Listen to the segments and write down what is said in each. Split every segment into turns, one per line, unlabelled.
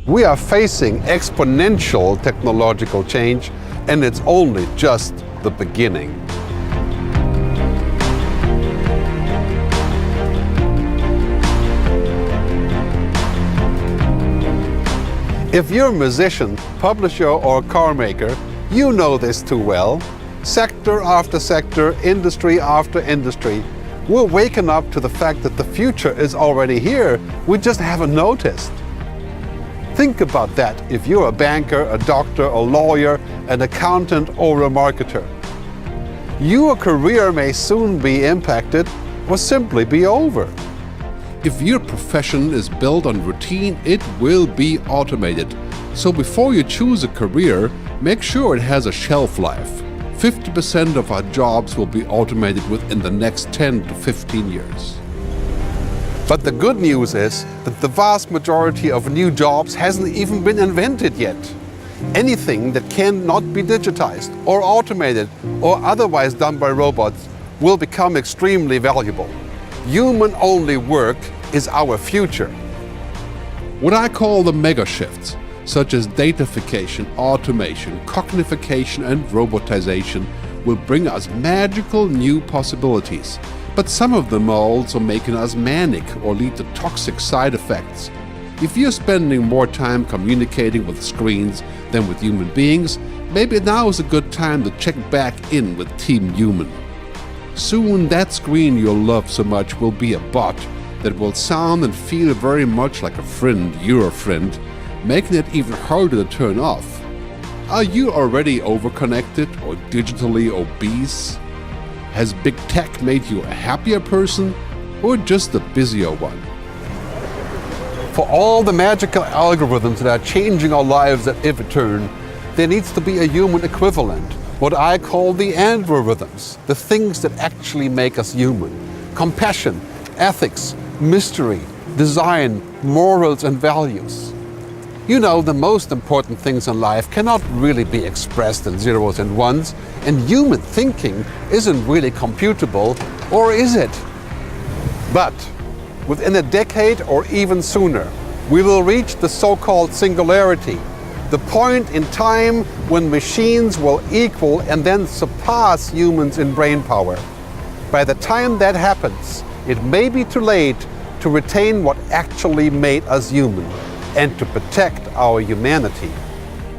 We are facing exponential technological change, and it's only just the beginning. If you're a musician, publisher, or car maker, you know this too well. Sector after sector, industry after industry, we're waking up to the fact that the future is already here. We just haven't noticed. Think about that if you're a banker, a doctor, a lawyer, an accountant, or a marketer. Your career may soon be impacted or simply be over. If your profession is built on routine, it will be automated. So before you choose a career, make sure it has a shelf life. 50% of our jobs will be automated within the next 10 to 15 years. But the good news is that the vast majority of new jobs hasn't even been invented yet. Anything that cannot be digitized or automated or otherwise done by robots will become extremely valuable. Human-only work is our future. What I call the mega shifts, such as datafication, automation, cognification, and robotization, will bring us magical new possibilities. But some of them are also making us manic or lead to toxic side effects. If you're spending more time communicating with screens than with human beings, maybe now is a good time to check back in with Team Human. Soon that screen you'll love so much will be a bot that will sound and feel very much like a friend, your friend, making it even harder to turn off. Are you already overconnected or digitally obese? Has big tech made you a happier person or just a busier one? For all the magical algorithms that are changing our lives at every turn, there needs to be a human equivalent, what I call the androrhythms, the things that actually make us human. Compassion, ethics, mystery, design, morals, and values. You know, the most important things in life cannot really be expressed in zeros and ones, and human thinking isn't really computable, or is it? But within a decade or even sooner, we will reach the so-called singularity, the point in time when machines will equal and then surpass humans in brain power. By the time that happens, it may be too late to retain what actually made us human and to protect our humanity.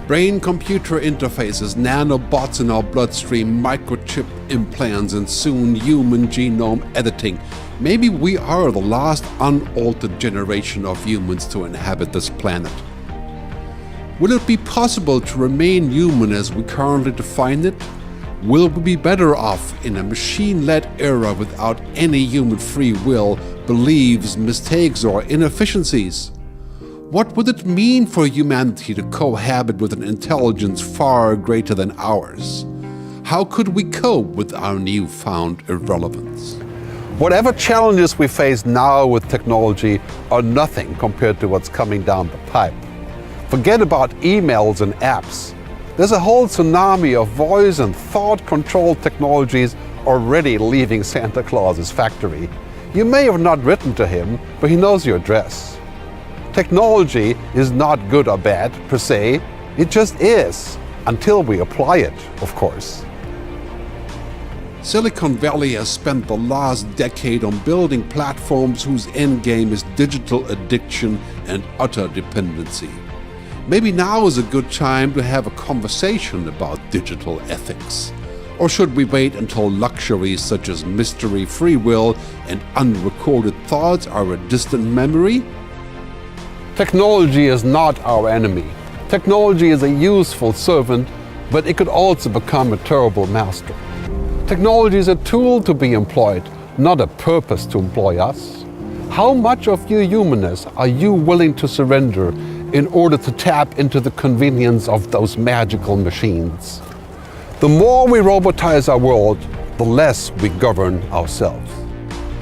Brain-computer interfaces, nanobots in our bloodstream, microchip implants, and soon human genome editing. Maybe we are the last unaltered generation of humans to inhabit this planet. Will it be possible to remain human as we currently define it? Will we be better off in a machine-led era without any human free will, beliefs, mistakes, or inefficiencies? What would it mean for humanity to cohabit with an intelligence far greater than ours? How could we cope with our newfound irrelevance? Whatever challenges we face now with technology are nothing compared to what's coming down the pipe. Forget about emails and apps. There's a whole tsunami of voice and thought-controlled technologies already leaving Santa Claus's factory. You may have not written to him, but he knows your address. Technology is not good or bad, per se. It just is, until we apply it, of course. Silicon Valley has spent the last decade on building platforms whose endgame is digital addiction and utter dependency. Maybe now is a good time to have a conversation about digital ethics. Or should we wait until luxuries such as mystery, free will, and unrecorded thoughts are a distant memory? Technology is not our enemy. Technology is a useful servant, but it could also become a terrible master. Technology is a tool to be employed, not a purpose to employ us. How much of your humanness are you willing to surrender in order to tap into the convenience of those magical machines? The more we robotize our world, the less we govern ourselves.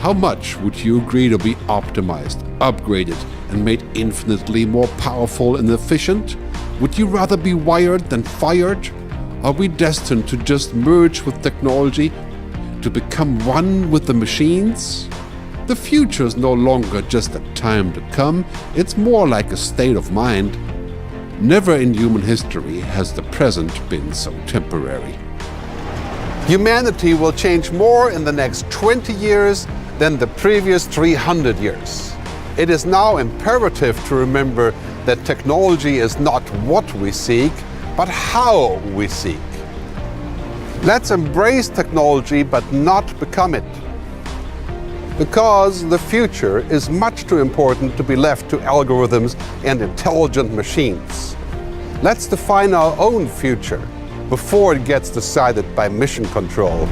How much would you agree to be optimized, upgraded, and made infinitely more powerful and efficient? Would you rather be wired than fired? Are we destined to just merge with technology, to become one with the machines? The future is no longer just a time to come, it's more like a state of mind.
Never in human history has the present been so temporary.
Humanity will change more in the next 20 years than the previous 300 years. It is now imperative to remember that technology is not what we seek, but how we seek. Let's embrace technology but not become it. Because the future is much too important to be left to algorithms and intelligent machines. Let's define our own future before it gets decided by mission control.